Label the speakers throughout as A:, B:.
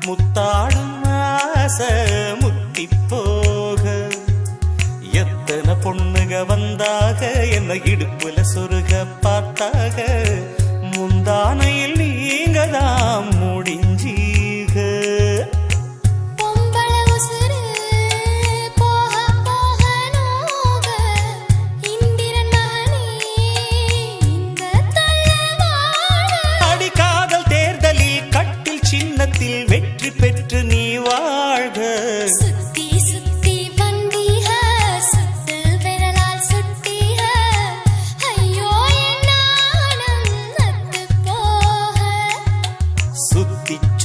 A: முத்தாடும் ஆசை முத்தி போக எத்தனை பொண்ணுக வந்தாக என்ன இடுப்புல சொருக பார்த்தாக முந்தானையில் நீங்க தான் முடிஞ்சீக அடிக்காதல் தேர்தலில் கட்டில் சின்னத்தில் வெற்றி பெற்று நீ வாழ்க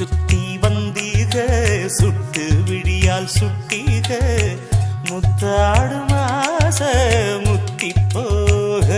A: சுத்தி வந்தீக சுட்டு விழியால் சுட்டீக முத்தாடும் ஆசை முத்தி போக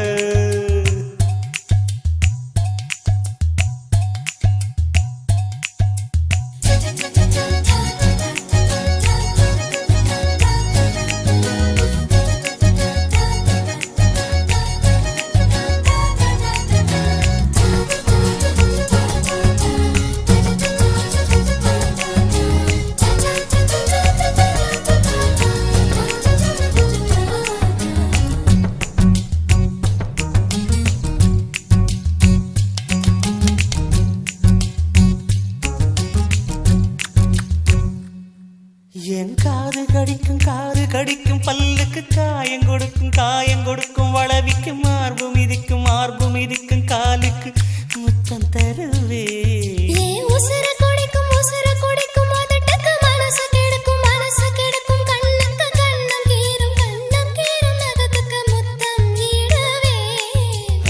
A: என் காது கடிக்கும் பல்லுக்கு காயம் கொடுக்கும் வளவிக்கு மார்பு மிதிக்கும் காலுக்கு முத்தம் தருவே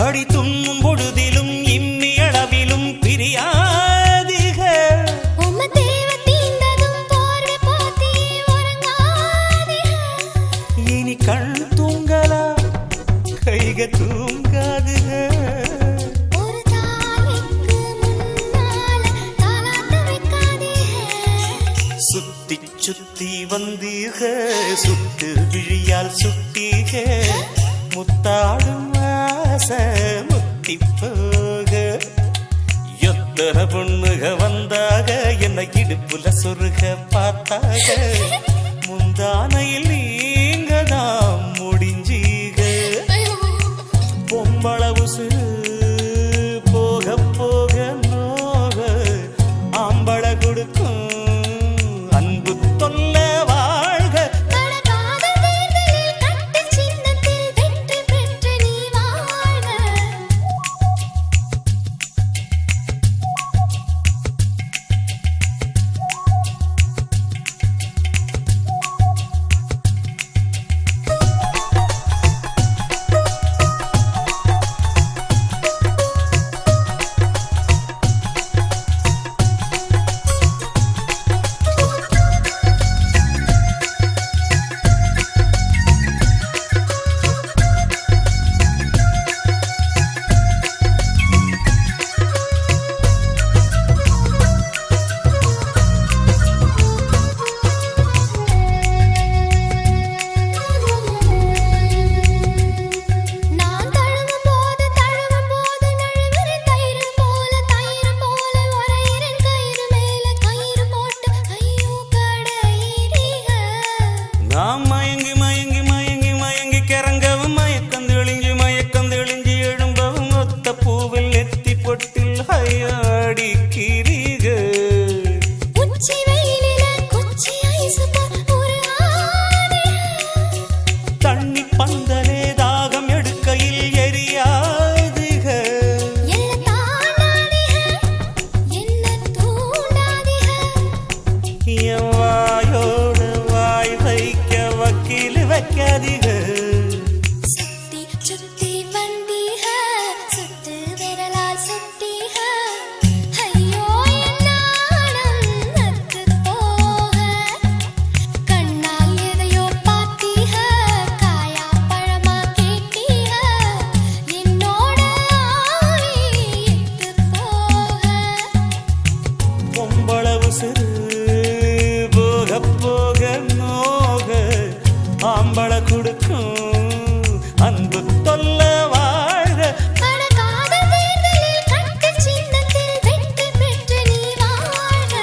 A: அடி துண்ணும் பொழுதிலும் இம்மி அளவிலும் பிரியாதிக இனி கண் தூங்கலா கைக தூங்காதுக சுத்தி வந்தீக சுட்டு விழியால் சுட்டீக முத்தாடும் ஆசை முத்தி போக எத்தனை பொண்ணுக வந்தாக என்ன இடுப்புல சொருக பார்த்தாக முந்தானையில் நீங்க தான் முடிஞ்சீக பொம்பளவு போக போக நோக ஆம்பள கொடுக்கும் அன்பு தொல்ல வாழ்க நாம் மயங்கி கிறங்கவும் மயக்கம் தெளிஞ்சு எழும்பவும் ஒத்த பூவில் நெத்தி பொட்டில் ஹையாடி கிரிக தண்ணி பந்தலே தாகம் எடுக்கையில் எரியாதுக வாயோடு வாய் வைக்க வக்கீல் வைக்காதீக
B: சுத்தி வந்தீக சுட்டு விரலால் சுட்டீக ஐயோ என்னாலும் நத்து போக கண்ணால் எதையோ பார்த்தீக காயா பழமா கேட்டீக என்னோட எத்து போக
A: பொம்பளவு போக போக நோக ஆம்பள கொடுக்கும் அன்பு தொல்ல வாழ்க
B: காதல் தேர்தலில் கட்டு சின்னத்தில் வெற்றி பெற்று நீ வாழ்க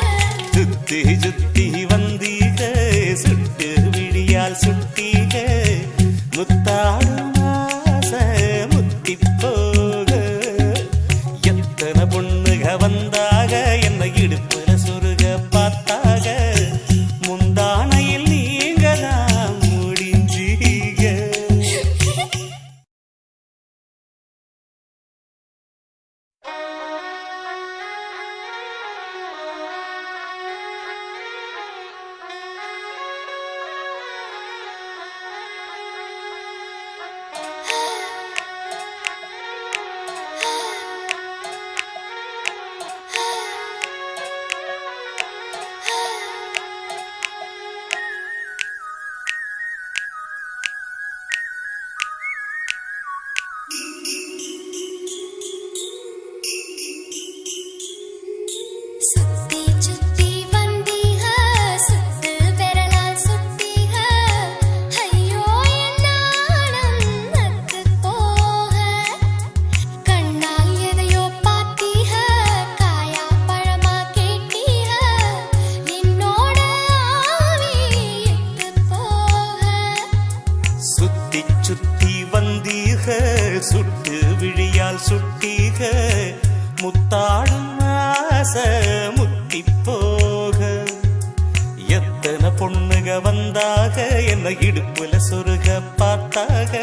A: முத்தி போக எத்தனை பொண்ணுக வந்தாக என்ன இடுப்புல சொருக பார்த்தாக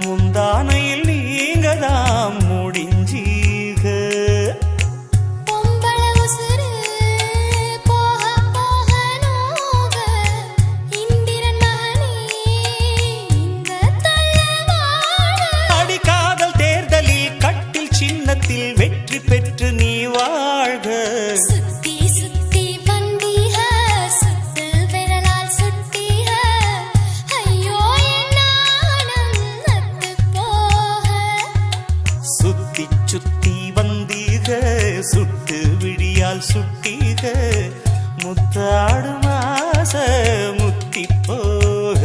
A: முந்தானையில் நீங்க தான் முடிஞ்சீக
B: பொம்பள உசுரு போக போக நோக இந்திரன் மகனே இந்த தள்ளவாழ
A: அடி காதல் தேர்தலில் கட்டில் சின்னத்தில் வெற்றி பெற்று நீ வாழ்க
B: சுத்தி சுத்தி வந்தீக சுத்து விரலால் சுட்டீக ஐயோ என் நாணம் நத்து போக
A: சுத்தி சுத்தி வந்தீக சுட்டு விழியால் சுட்டீக முத்தாடு மாச முத்தி போக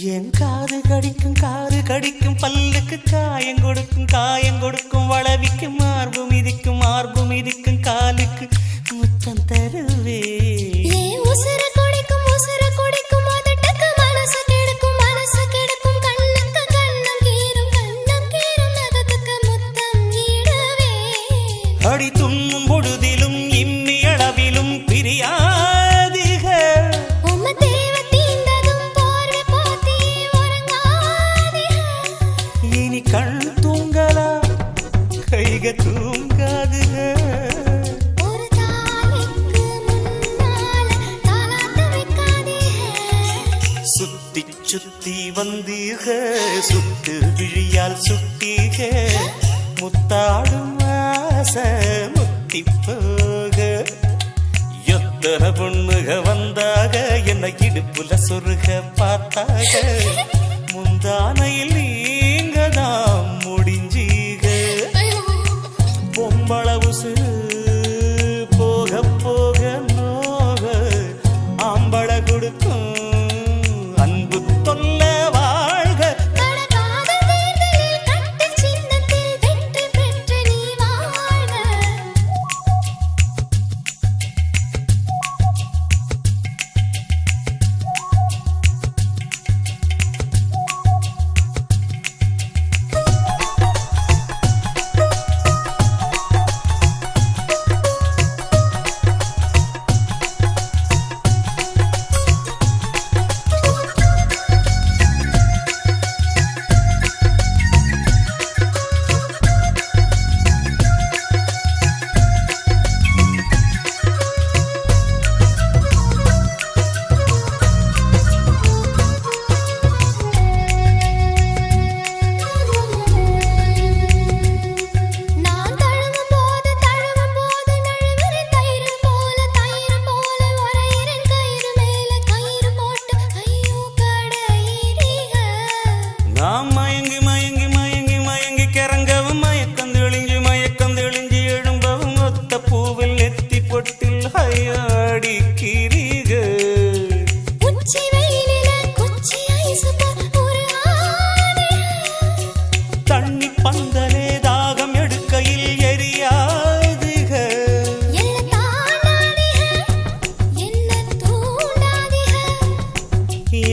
A: என் காது கடிக்கும் பல்லுக்கு காயம் கொடுக்கும் வளவிக்கும் மார்பு மிதிக்கும் காலுக்கு முத்தம் தருவே
B: ஏன் உசுர குடிக்கும் அதட்டக்கு மனசு கெடுக்கும் கண்ணுக்கு கண்ணம் கீரும் நகத்துக்கு முத்தம் ஈடவே
A: அடி துண்ணும் பொழுதிலும் இம்மி அளவிலும் பிரியாதிக
B: உம்ம தேவ தீண்டதும் போர்வை போத்தி உறங்காதே
A: இனி கண் தூங்கலா கைக தூங்காதுக
B: ஒரு தாய்க்கு முன்னால தாலாட்ட வைக்காதே
A: சுத்தி சுத்தி வந்தீக சுட்டு விழியால் சுட்டீக முத்தாடும் ஆச முத்தி போக எத்தனை பொண்ணுக வந்தாக என்ன இடுப்புல சொருக பார்த்தாக முந்தானையில் நீங்க தான் முடிஞ்சீக பொம்பள உசுரு போக போக நோக ஆம்பள கொடுக்கும் அன்பு தொல்ல வாழ்க
B: கடகாத தேர்தலில் கட்டு சின்னத்தில் வெற்றி பெற்று நீ வாழ்க நான் தழுவும் போது நழுவுற தயிர் போல உரையிறன் கயிறு மேல கயிறு போட்டு ஐயோ கடையிறீக
A: நாம் மயங்கி கிறங்கவும் மயக்கம் தெளிஞ்சு எழும்பவும் ஒத்த பூவில் நெத்தி பொட்டில் அடிக்கிறீக
B: உச்சி வெயிலில குச்சி ஐசு ஒரு ஆனே
A: தண்ணி பந்தலே தாகம் எடுக்கையில் எரியாதுக
B: என்ன தாண்டாதீக என்ன தூண்டாதீக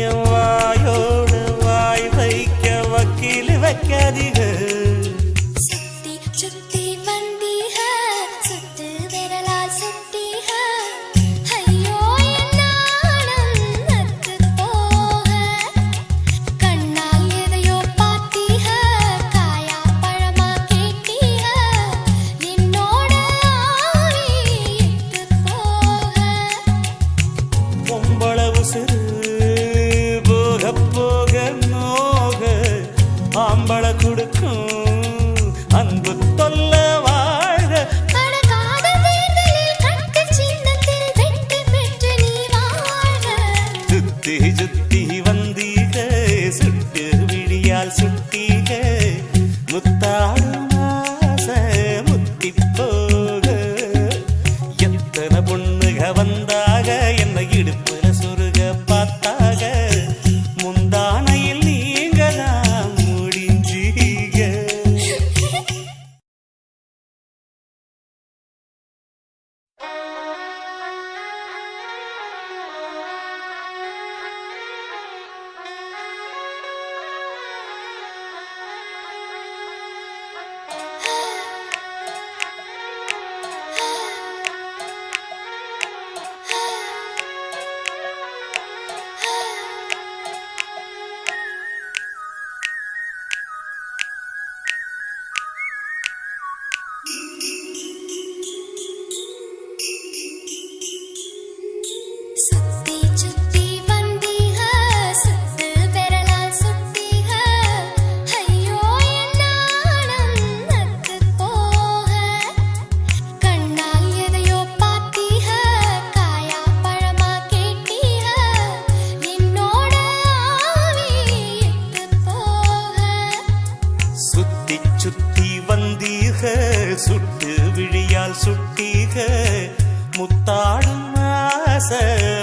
A: என் வாயோடு வாய் வைக்க வக்கீல் வைக்காதீக
B: சுத்தி சுத்தி வந்தீக சுத்து விரலால் சுட்டீக ஐயோ என் நாணம் நத்து போக கண்ணால் எதையோ பார்த்தீக காயா பழமா கேட்டீக என்னோட ஆவி இட்டு போக
A: பொம்பள உசுரு போக போக நோக ஆம்பள கொடுக்கும் அன்பு தொல்ல வாழ்க
B: கடகாத தேர்தலில் கட்டு சின்னத்தில் வெற்றி பெற்று நீ வாழ்க
A: சுத்தி சுத்தி வந்தீக சுட்டு விழியால் சுட்டீக முத்தாடும் ஆசை முத்தி போக எத்தனை பொண்ணுக வந்தாக என்னை இடுப்புல சொருக பார்த்தாக முந்தானையில் நீங்கதான் முடிஞ்சீக.
B: சுத்தி சுத்தி வந்தீக சுத்து விரலால் சுட்டீக ஐயோ என் நாணம் நத்து போக கண்ணால் எதையோ பார்த்தீக காயா பழமா கேட்டீக என்னோட ஆவி இட்டு போக
A: சுத்தி சுத்தி வந்தீக சுட்டு விழியால் சுட்டீக முத்தாடும் ஆசை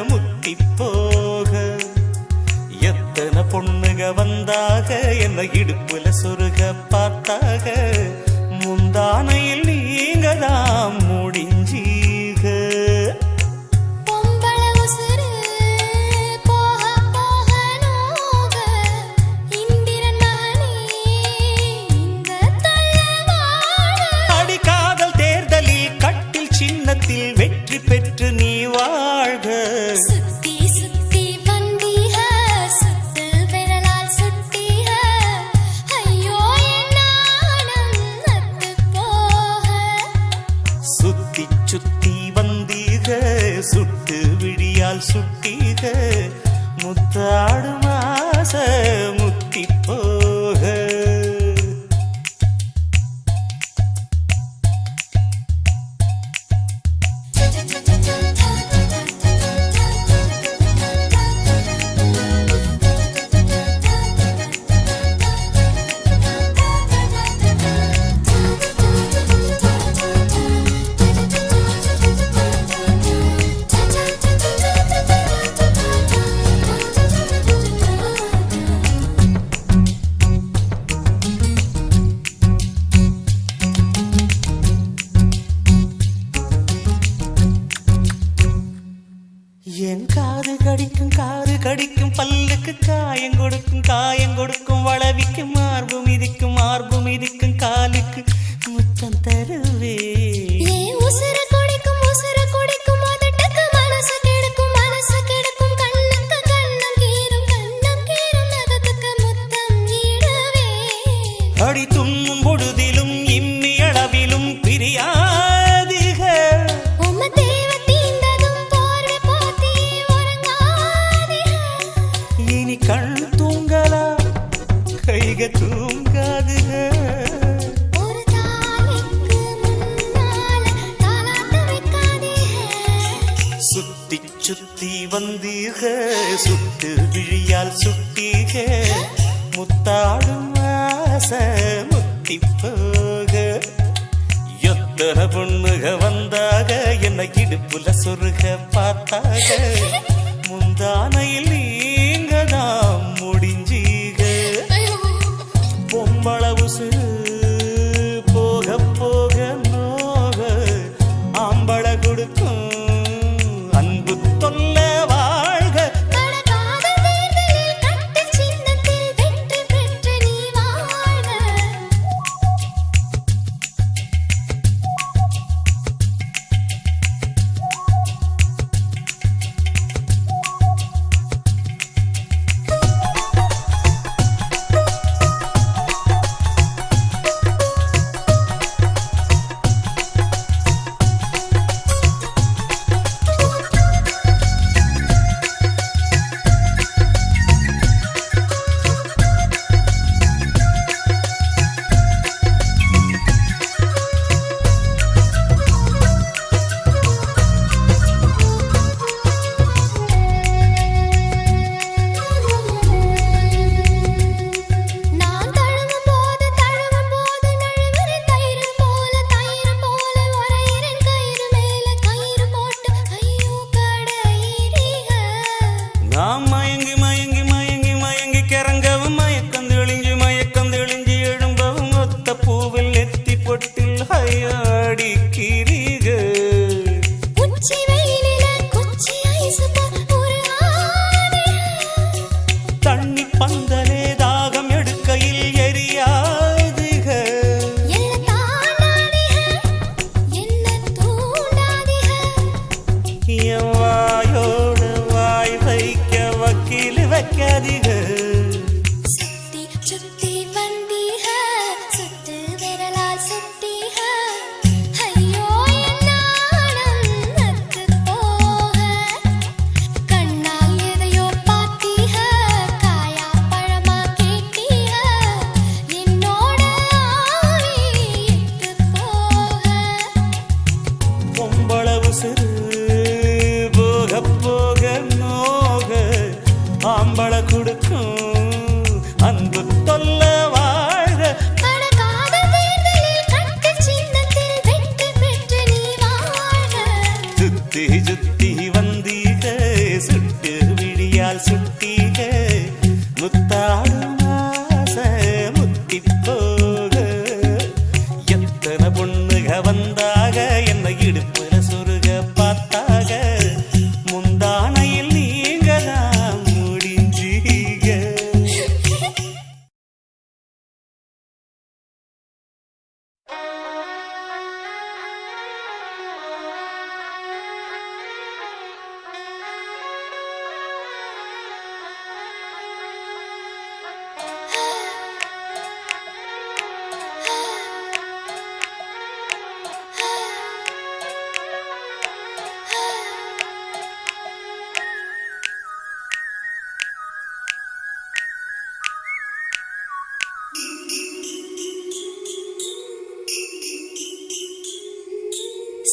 A: முத்தி போக எத்தனை பொண்ணுக வந்தாக என்னை இடுப்புல சொருக பார்த்தாக முந்தானையில் நீங்கதான் முடிஞ்சீக.
B: பொம்பள உசுரு போக போக நோக இந்திரன் மகனே இந்த தள்ளவாழ
A: அடி காதல் தேர்தலில் கட்டில் சின்னத்தில் வெற்றி பெற்று நீ வாழ்க.
B: சுத்தி சுத்தி வந்தீக சுத்து விரலால் சுட்டீக ஐயோ என் நாணம் நத்து போக
A: சுத்தி சுத்தி வந்தீக சுட்டு விழியால் சுட்டீக முத்தாடும் ஆசை முத்தி போக. என் காது கடிக்கும் பல்லுக்கு காயம் கொடுக்கும் வளவிக்கும் மார்பு மிதிக்கும் காலுக்கு முத்தம் தருவே.
B: ஏன் உசுர குடிக்கும் உதட்டுக்கு மனசு கெடுக்கும் கண்ணுக்கு கண்ணம் கீரும் நகத்துக்கு முத்தம் ஈடுவே
A: அடி துண்ணும் பொழுதிலும் இம்மி அளவிலும் பிரியாதிக
B: உம்ம தேவ தீண்டதும் போர்வை போத்தி உறங்காதீக
A: இனி கண் தூங்கலா கைக தூங்காதுக.
B: ஒரு தாய்க்கு முன்னால தாலாட்ட வைக்காதீக
A: சுத்தி சுத்தி வந்தீக சுட்டு விழியால் சுட்டீக முத்தாடும் ஆசை முத்தி போக எத்தனை பொண்ணுக வந்தாக என்னை இடுப்புல சொருக பார்த்தாக முந்தானையில் நீங்கதான் முடிஞ்சீக. பொம்பள உசுரு போக போக நோக ஆம்பள கொடுக்கும் அன்பு தொல்ல வாழ்க.
B: கடகாத தேர்தலில் கட்டு சின்னத்தில் வெற்றி பெற்று நீ வாழ்க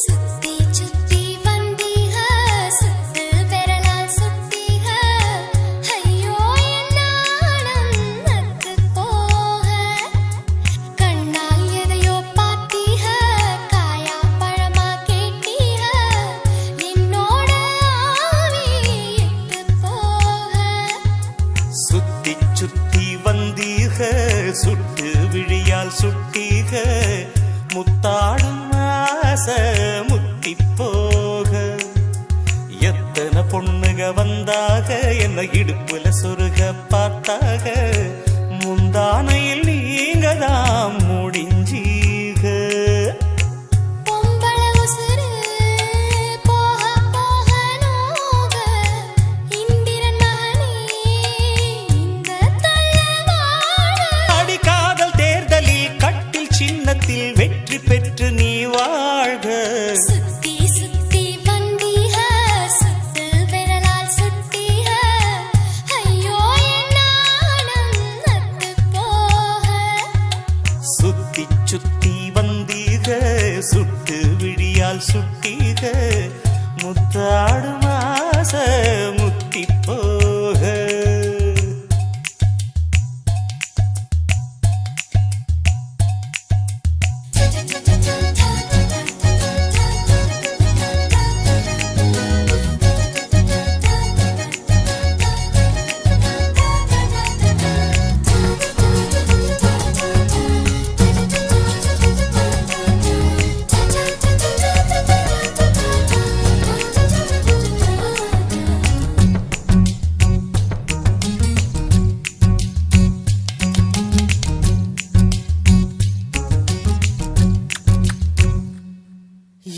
B: சுத்தி சுத்தி வந்தீக சுத்து விரலால் சுத்தீக ஐயோ என் நாணம் நத்து போக கண்ணால் எதையோ பார்த்தீக காயா பழமா கேட்டீக என்னோட ஆவி எட்டு போக
A: சுத்தி சுத்தி வந்தீக சுட்டு விழியால் சுட்டீக முத்தாடும் ஆசை முத்தி போக எத்தனை பொண்ணுக வந்தாக என்ன இடுப்புல சொருக பார்த்தாக முந்தானையில் நீங்க தான் முடிஞ்சீக
B: பொம்பள உசுரு போக போக நோக இந்திரன் மகனே இந்த தள்ளவாழ
A: அடி காதல் தேர்தலில் கட்டில் சின்னத்தில் வெற்றி பெற்று நீ வாழ்க
B: சுத்தி சுத்தி வந்தீக சுத்து விரலால் சுட்டீக ஐயோ என் நாணம் நத்து போக
A: சுத்தி சுத்தி வந்தீக சுட்டு விழியால் சுட்டீக முத்தாடும் ஆசை முத்தி போக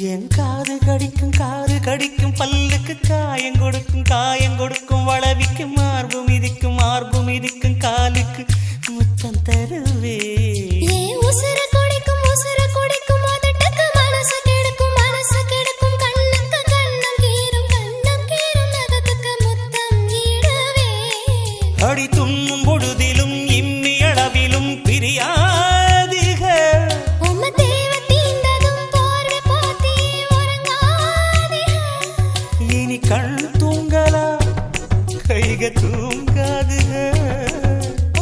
A: என் காது கடிக்கும் பல்லுக்கு காயம் கொடுக்கும் வளவிக்கும் மார்பு மிதிக்கும் காலுக்கு முத்தம் தருவே
B: ஏ உசுர குடிக்கும் உதட்டுக்கு மனசு கெடுக்கும் கண்ணுக்கு கண்ணம் கீரும் நகத்துக்கு முத்தம் ஈடுவே
A: அடி துண்ணும் பொழுதிலும் இம்மி அளவிலும் பிரியாதிக
B: உம்ம தேவ தீண்டதும் போர்வை போத்தி உறங்காதீக
A: இனி கண் தூங்கலா கைக தூங்காதுக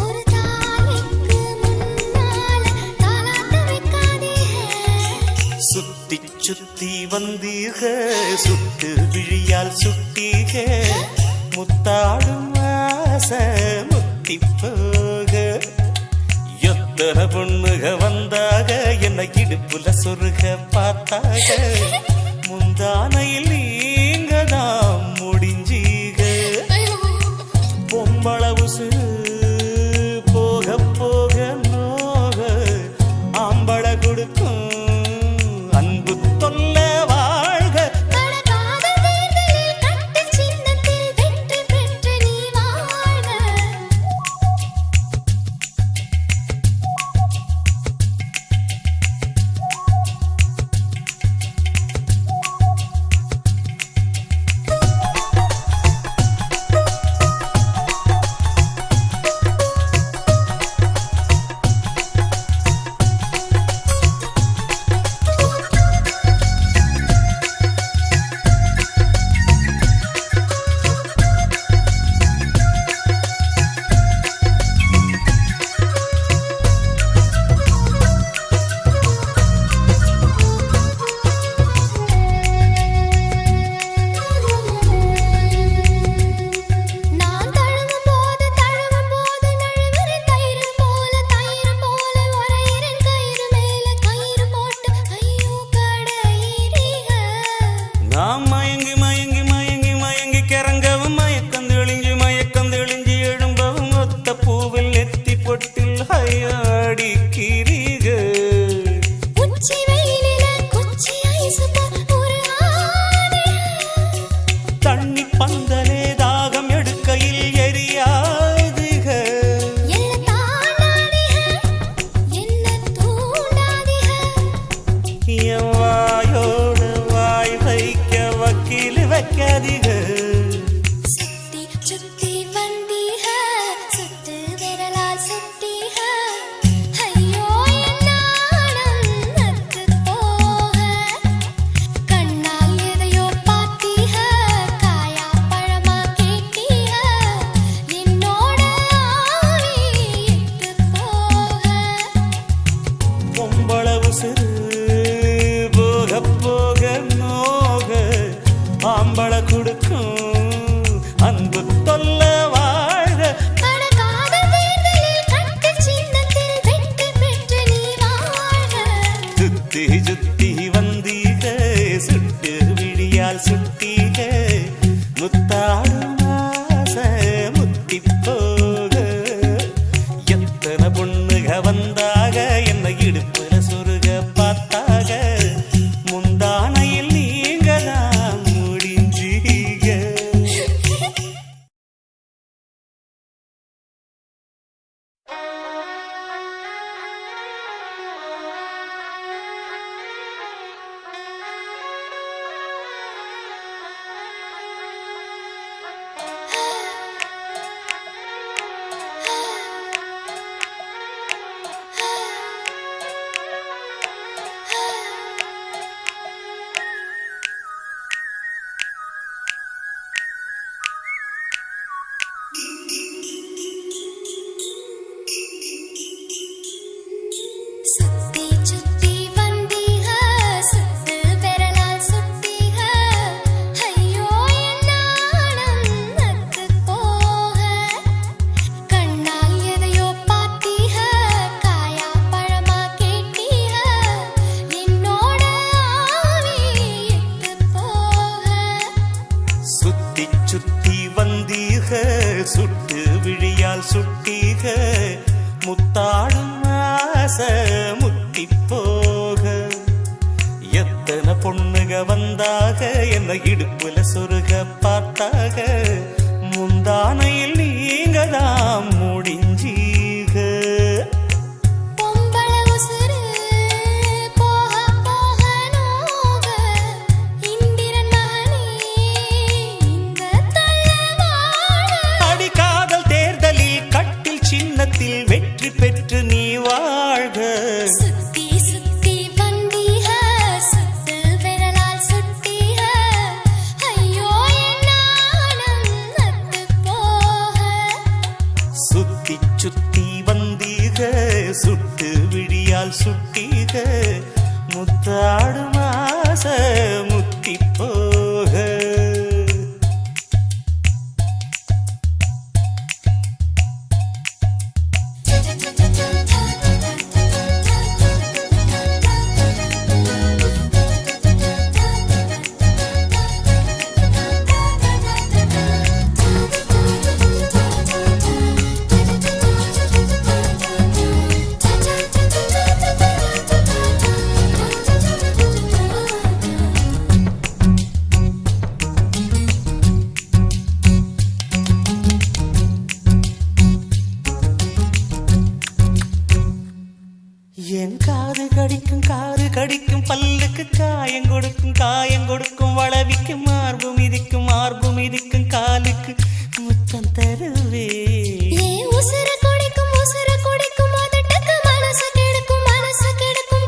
B: ஒரு தாய்க்கு முன்னால தாலாட்டு வைக்காதீக
A: சுத்தி சுத்தி வந்தீக சுட்டு விழியால் சுட்டீக முத்தாடும் ஆசை முத்தி போக எத்தனை பொண்ணுக வந்தாக என்ன இடுப்புல சொருக பார்த்தாக முந்தானையில் நீங்க தான் முடிஞ்சீக பொம்பள உசுரு போக போக நோக ஆம்பள கொடுக்கும் அன்பு தொல்ல வாழ்க
B: கடகாத தேர்தலில் கட்டு சின்னத்தில் வெற்றி பெற்று நீ வாழ நான் தழுவும் போது நழுவுற தயிர் போல உரையிறன் கயிறு மேல கயிறு போட்டு ஐயோ கடையிறீக
A: நாம் மயங்கி கிறங்கவும் மயக்கம் தெளிஞ்சு எழும்பவும் ஒத்த பூவில் நெத்தி பொட்டில் ஐயாடி கிரிக
B: உச்சி வெயிலில குச்சி ஐசு ஒரு
A: தண்ணி பந்தலே தாகம் எடுக்கையில் எரியாதுக
B: என்ன தாண்டாதீக என்ன தூண்டாதீக
A: என் வாயோடு வாய் வைக்க வக்கீல் வைக்காதீக
B: சுத்தி சுத்தி வந்தீக சுத்து விரலால் சுட்டி
A: வந்தாக என்னை இடுப்புல சொருக பார்த்தாக முந்தானையில் நீங்க தான் முடிஞ்சீங்க.
B: சுத்தி சுத்தி வந்தீக சுத்து விரலால் சுத்தீக ஐயோ என் நாணம் நத்து போக கண்ணால் எதையோ பார்த்தீக காயா பழமா கேட்டீக என்னோட ஆவி எட்டு போக
A: சுத்தி சுத்தி வந்தீக சுட்டு விழியால் சுட்டீக முத்தாடும் ஆசை முத்தி போக எத்தனை பொண்ணுக வந்தாக என்ன இடுப்புல சொருக பார்த்தாக முந்தானையில் நீங்க தான் முடிஞ்சீக.
B: பொம்பள உசுரு போக போக நோக இந்திரன் மகனே இந்த தள்ளவாழ
A: அடி காதல் தேர்தலில் கட்டில் சின்னத்தில் வெற்றி பெற்று நீ வாழ்க.
B: சுத்தி சுத்தி வந்தீக சுத்து விரலால் சுட்டீக ஐயோ என் நாணம் நத்து போக
A: சுத்தி சுத்தி வந்தீக சுட்டு விழியால் சுட்டீக முத்தாடும் ஆசை முத்தி போக. என் காது கடிக்கும் பல்லுக்கு காயம் கொடுக்கும் வளவிக்கும் மார்பு மிதிக்கும் காலுக்கு முத்தம் தருவே.
B: ஏன் உசுர குடிக்கும் உதட்டுக்கு மனசு கெடுக்கும்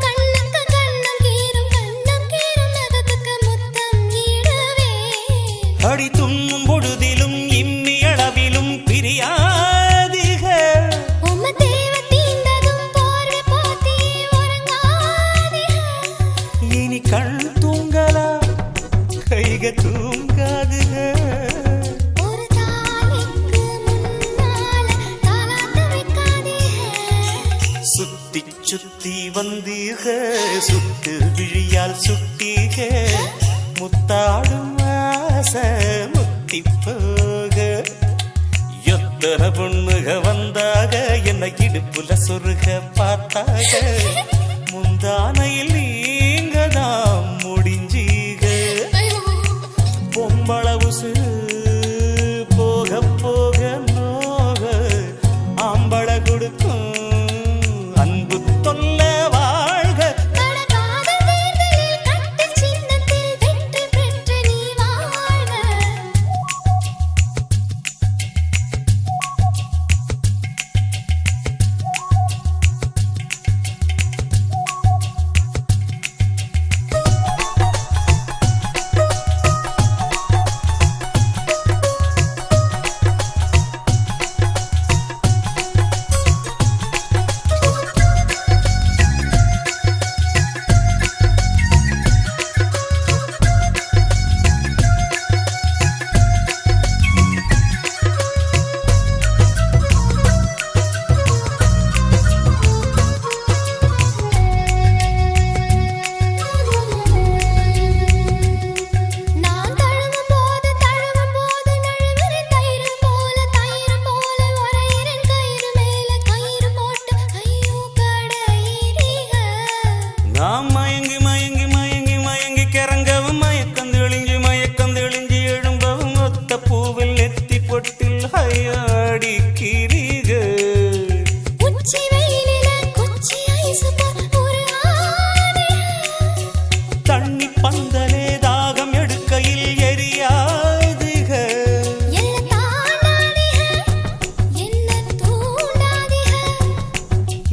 B: கண்ணுக்கு கண்ணம் கீரும் நகத்துக்கு முத்தம் ஈடுவே
A: அடி துண்ணும் பொழுதிலும் இம்மி அளவிலும் பிரியாதிக
B: உம்ம தேவ தீண்டதும் போர்வை போத்தி உறங்காதீக
A: இனி கண் தூங்கலா கைக தூங்காதுக.
B: ஒரு தாய்க்கு முன்னால தாலாட்டு வைக்காதீக
A: சுத்தி சுத்தி வந்தீக சுட்டு விழியால் சுட்டீக முத்தாடும் ஆசை முத்தி போக எத்தனை பொண்ணுக வந்தாக என்னை இடுப்புல சொருக பார்த்தாக முந்தானையில் நீங்க தான் முடிஞ்சீக. பொம்பள உசுரு போக போக நோக ஆம்பள கொடுக்கும் அன்பு தொல்ல வாழ்க.
B: காதல் தேர்தலில் கட்டில் சின்னத்தில் வெற்றி பெற்று நீ வாழ்க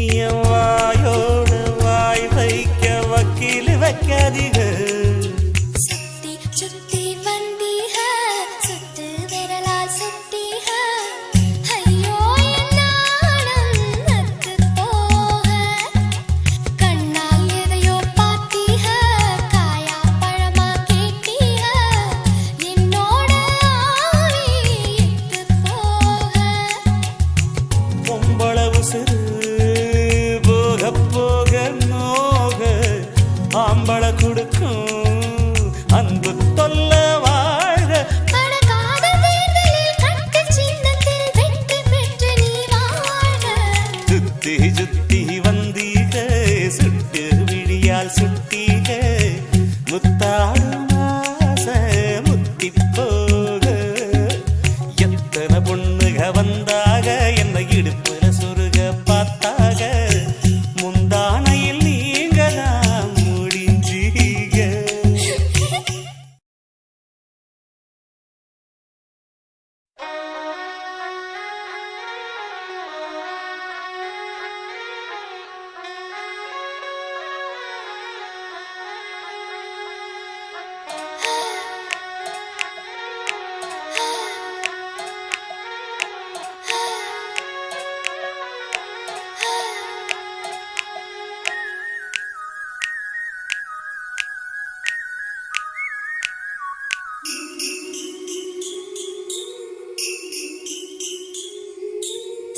A: என் வாயோடு வாய் வைக்க வக்கீல் வைக்காதீங்க.
B: சுத்தி சுத்தி வந்தீக சுத்து விரலால் சுட்டீக ஐயோ என் நாணம் நத்து போக கண்ணால் எதையோ பார்த்தீக காயா பழமா கேட்டீக என்னோட ஆவி இட்டு போக
A: பொம்பள உசுறு போக போக நோக ஆம்பள கொடுக்கும் அன்பு தொல்ல வாழ்க.
B: கடகாதல் தேர்தலில் கட்டு சின்னத்தில் வெற்றி பெற்று நீ வாழ்க.
A: சுத்தி சுத்தி வந்தீக சுட்டு விழியால் சுட்டீக முத்தாடும் ஆசை முத்தி போக. எத்தனை பொண்ணுக வந்தாக என்ன இடுப்புல சொருக பார்த்தாக முந்தானையில் நீங்க தான் முடிஞ்சீங்க.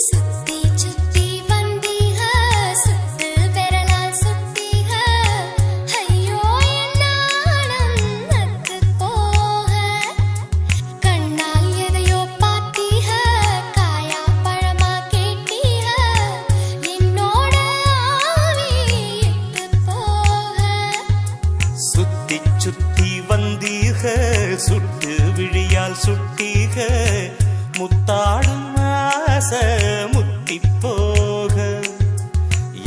B: சுத்தி சுத்தி வந்தீக சுத்து விரலால் சுட்டீக ஐயோ என் நாணம் நத்து போக கண்ணால் எதையோ பார்த்தீக காயா பழமா கேட்டீக என்னோட ஆவி இட்டு போக
A: சுத்தி சுத்தி வந்தீக சுட்டு விழியால் சுட்டீக முத்தாடும் ஆசை முத்தி போக.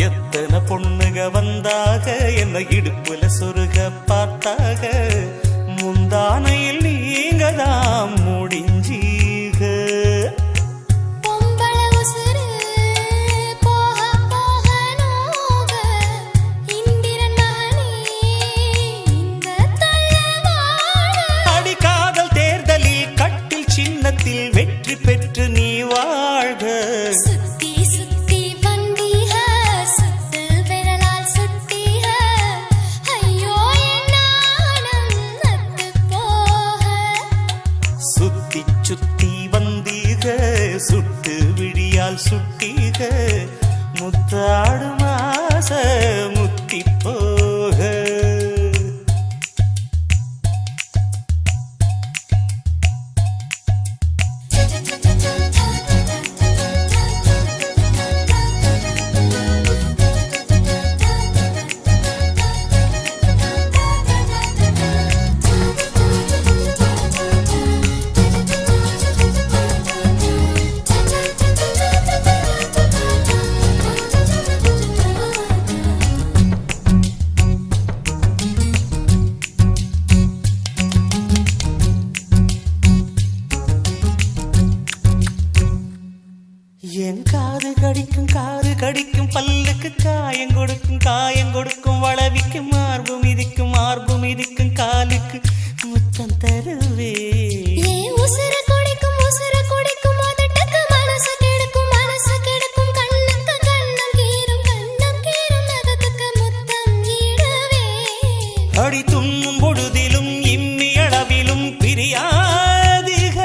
A: எத்தனை பொண்ணுக வந்தாக என்ன இடுப்புல சொருக பார்த்தாக முந்தானையில் நீங்க தான் முடிஞ்சீக.
B: பொம்பள உசுறு போக போக நோக இந்திரன் மகனே இந்த தள்ளவாழ.
A: அடிக்காதல் தேர்தலில் கட்டில் சின்னத்தில் வெற்றி பெற்று நீ வாழ்க.
B: சுத்தி சுத்தி வந்தீக சுத்து விரலால் சுட்டீக ஐயோ என் நாணம் நத்து போக
A: சுத்தி சுத்தி வந்தீக சுட்டு விழியால் சுட்டீக முத்தாடும் ஆசை முத்தி போக. என் காது கடிக்கும் பல்லுக்கு காயம் கொடுக்கும் வளவிக்கும் மார்பு மிதிக்கும் காலுக்கு முத்தம் தருவே.
B: ஏன் உசுர குடிக்கும் அதட்டுக்கு மனசு கெடுக்கும் கண்ணுக்கு கண்ணம் கீரும் நகத்துக்கு முத்தம் ஈடவே.
A: அடி துண்ணும் பொழுதிலும் இம்மி அளவிலும் பிரியாதிக.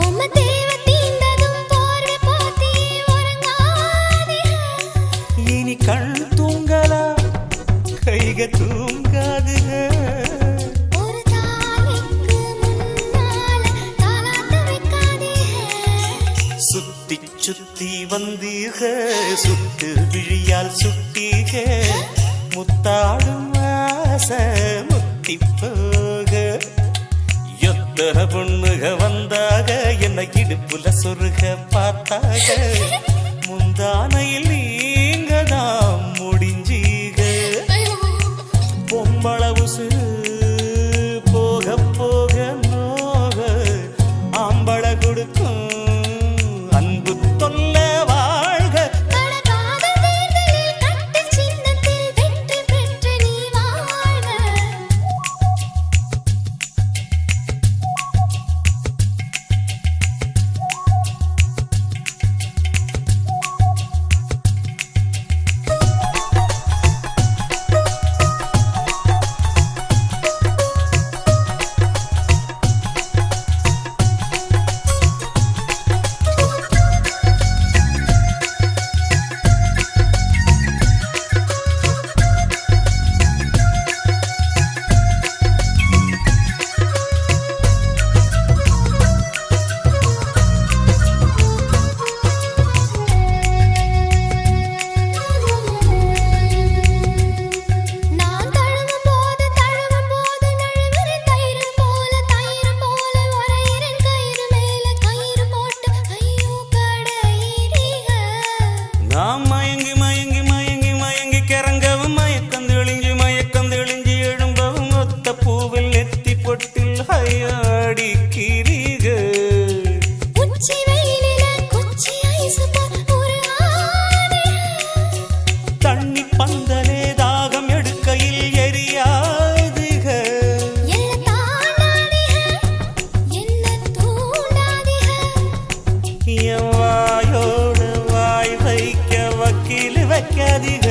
B: உம்ம தேவ தீண்டதும் போர்வை போத்தி உறங்காதீக.
A: இனி கண் தூங்கலா கைக தூங்காதுக.
B: ஒரு தாய்க்கு முன்னால தாலாட்டு வைக்காதீக.
A: சுத்தி சுத்தி வந்தீக சுட்டு விழியால் சுட்டீக முத்தாடும் ஆசை முத்தி போக. எத்தனை பொண்ணுக வந்தாக என்ன இடுப்புல சொருக பார்த்தாக முந்தானையில் நீங்க தான் முடிஞ்சீக. பொம்பள உசுறு போக போக நோக ஆம்பள கொடுக்கும் அன்பு தொல்ல வாழ்க.
B: கடகாதல்
A: வைக்காதீங்க.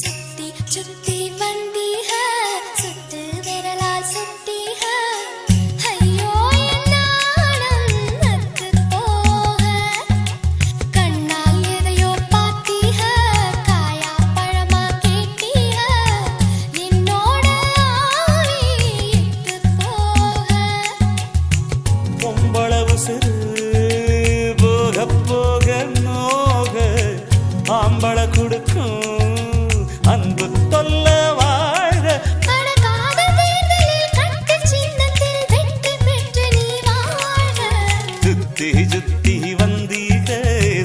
B: சுத்தி சுத்தி வந்தீக சுத்து விரலால் சுட்டீக ஐயோ என் நாணம் நத்து போக கண்ணால் எதையோ பார்த்தீக காயா பழமா கேட்டீக என்னோட ஆவி இட்டு போக
A: பொம்பளவு சிறு போக போக நோக ஆம்பள கொடுக்கும் அன்பு தொல்ல வாழ்க.
B: அடகாத தேர்தலில் கட்டு சின்னத்தில் வெற்றி பெற்று நீ வாழ்க
A: சுத்தி சுத்தி வந்தீக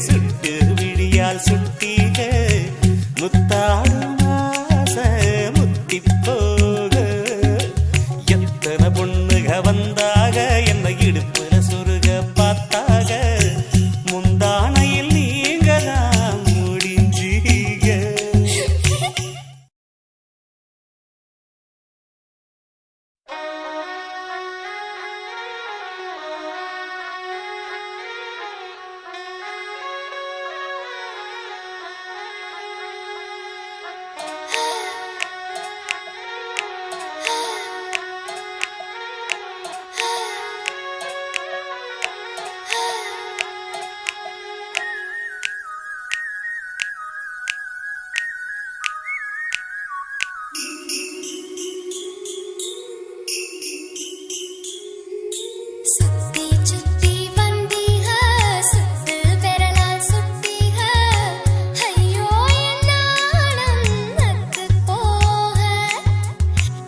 A: சுட்டு விழியால் சுட்டீக முத்தாடும் ஆசை முத்தி போக எத்தனை பொண்ணுக வந்தாக என்ன இடுப்புல சுருக பார்த்தாக முந்தானையில் நீங்க தான் முடிஞ்சீங்க.
B: சுத்தி சுத்தி வந்தீக சுத்து விரலால் சுட்டீக ஐயோ என் நாணம் நத்து போக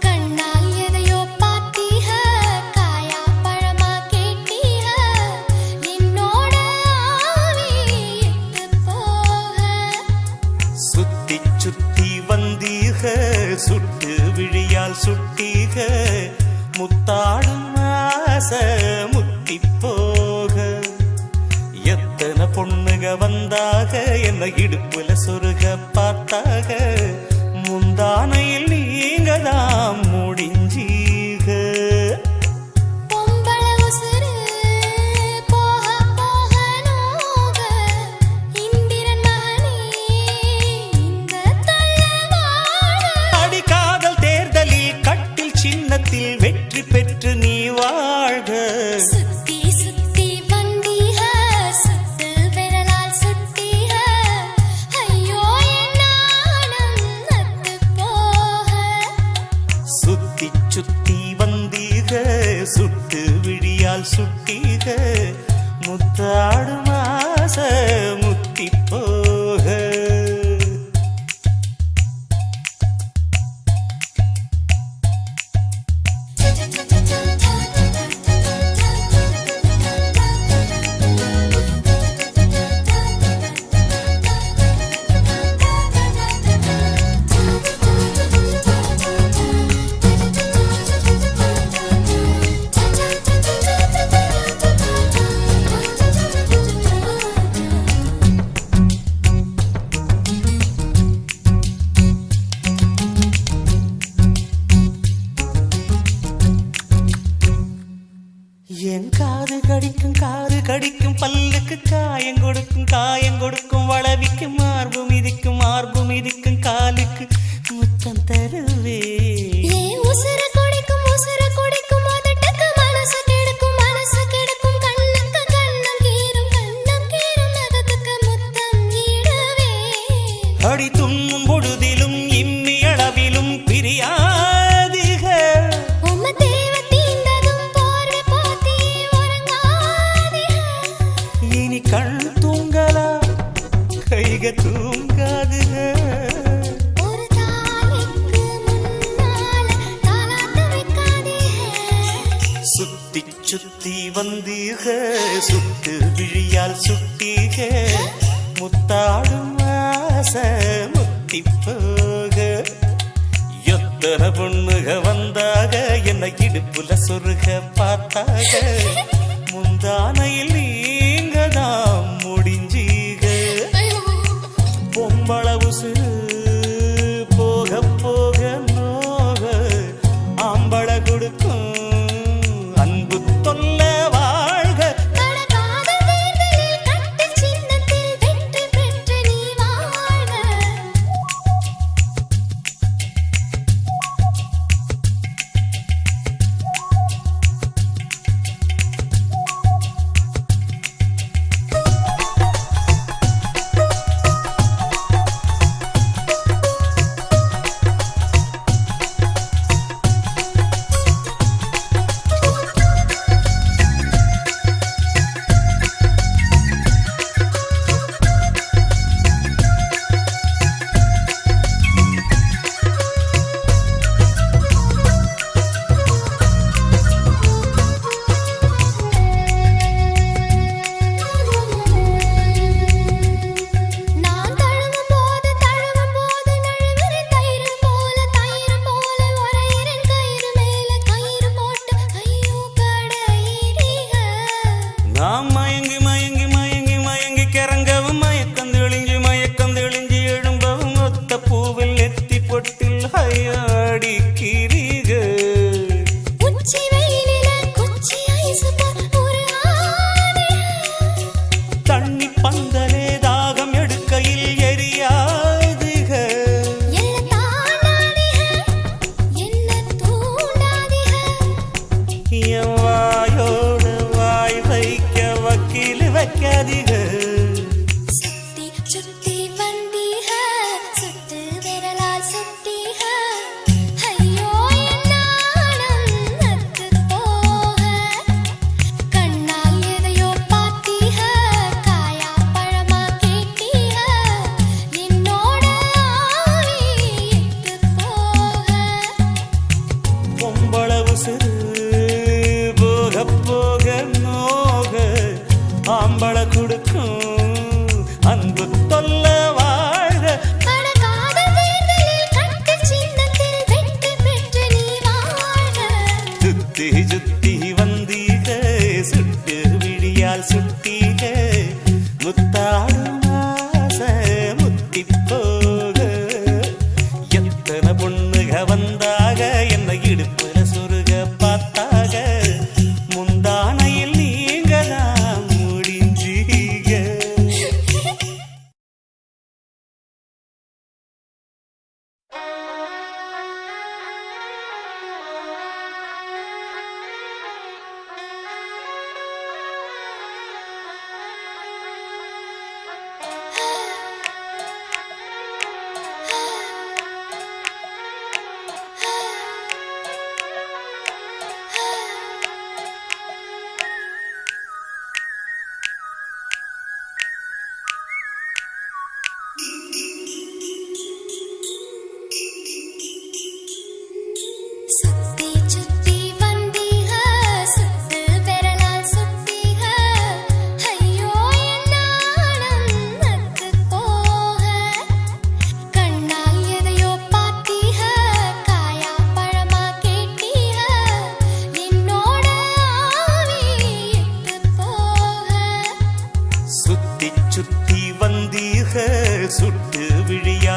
B: கண்ணால் எதையோ பார்த்தீக காயா பழமா கேட்டீக என்னோட ஆவி இட்டு போக
A: சுத்தி சுத்தி வந்தீக சுட்டு விழியால் சுட்டீக முத்தாடும் ஆசை முத்தி போக எத்தனை பொண்ணுக வந்தாக என்ன இடுப்புல சொருக பார்த்தாக முந்தானையில் நீங்க தான் முடிஞ்சீக.
B: பொம்பள உசுரு போக போக நோக இந்திரன் மகனே இந்த தள்ளவாழ
A: அடிக்காதல் தேர்தலில் கட்டில் சின்னத்தில் வெற்றி பெற்று நீ வாழ்க.
B: சுத்தி சுத்தி வந்தீக சுத்து விரலால் சுட்டீக ஐயோ என் நாணம் நத்து போக
A: சுத்தி சுத்தி வந்தீக சுட்டு விழியால் சுட்டீக முத்தாடும் ஆசை முத்தி போக. என் காது கடிக்கும் பல்லுக்கு காயம் கொடுக்கும் வளவிக்கு மார்பு மிதிக்கும் காலுக்கு முத்தம் தருவே.
B: ஏன் உசுர குடிக்கும் அதட்டுக்கு மனசு கெடுக்கும் கண்ணுக்கு கண்ணம் கீரும் நகத்துக்கு முத்தம் ஈடவே
A: அடி துண்ணும் பொழுதிலும் இம்மி அளவிலும் பிரியாதிக
B: உம்ம தேவ தீண்டதும் போர்வை போத்தி உறங்காதே
A: இனி கண் தூங்கலா கைக தூங்காதுக.
B: ஒரு தாய்க்கு முன்னால தாலாட்டு வைக்காதே
A: சுத்தி சுத்தி வந்தீக சுட்டு விழியால் சுட்டீக முத்தாடும் ஆசை முத்தி போக எத்தனை பொண்ணுக வந்தாக என்ன இடுப்புல சொருக பார்த்தாக முந்தானையில் நீங்க தான் முடிஞ்சீக. பொம்பள உசுறு போக போக நோக ஆம்பள கொடுக்கும் அன்பு தொல்ல வாழ்க.
B: அடகாத தேர்தலில் கட்டு சின்னத்தில் வெற்றி பெற்று நீ வாழ்க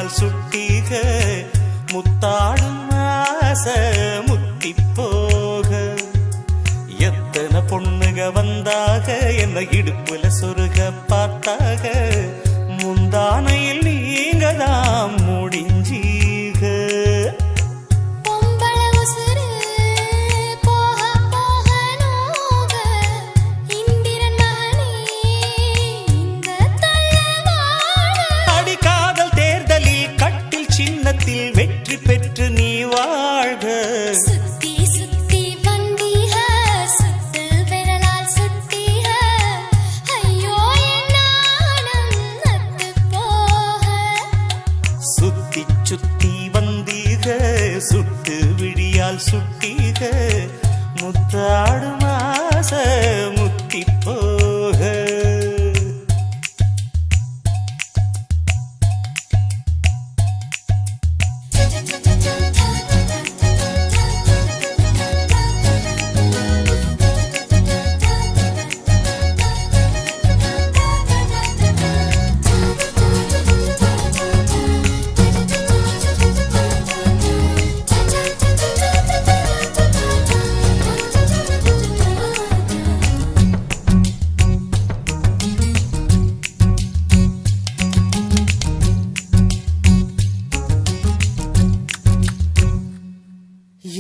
A: விழியால் சுட்டீக முத்தாடும் ஆசை முத்தி போக எத்தனை பொண்ணுக வந்தாக என்ன இடுப்புல சொருக பார்த்தாக முந்தானையில் நீங்க தான் முடிஞ்சீக
B: பொம்பள உசுரு போக போக நோக இந்திரன் மகனே இந்த தள்ளவாழ
A: அடி காதல் தேர்தலில் கட்டில் சின்னத்தில் வெற்றி பெற்று நீ வாழ்க
B: சுத்தி சுத்தி வந்தீக சுத்து விரலால் சுட்டீக ஐயோ என் நாணம் நத்து போக
A: சுத்தி சுத்தி வந்தீக சுட்டு விழியால் சுட்டீக முத்தாடும் ஆசை முத்தி போக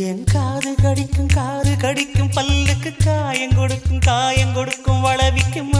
A: என் காது கடிக்கும் பல்லுக்கு காயம் கொடுக்கும் வளவிக்கும்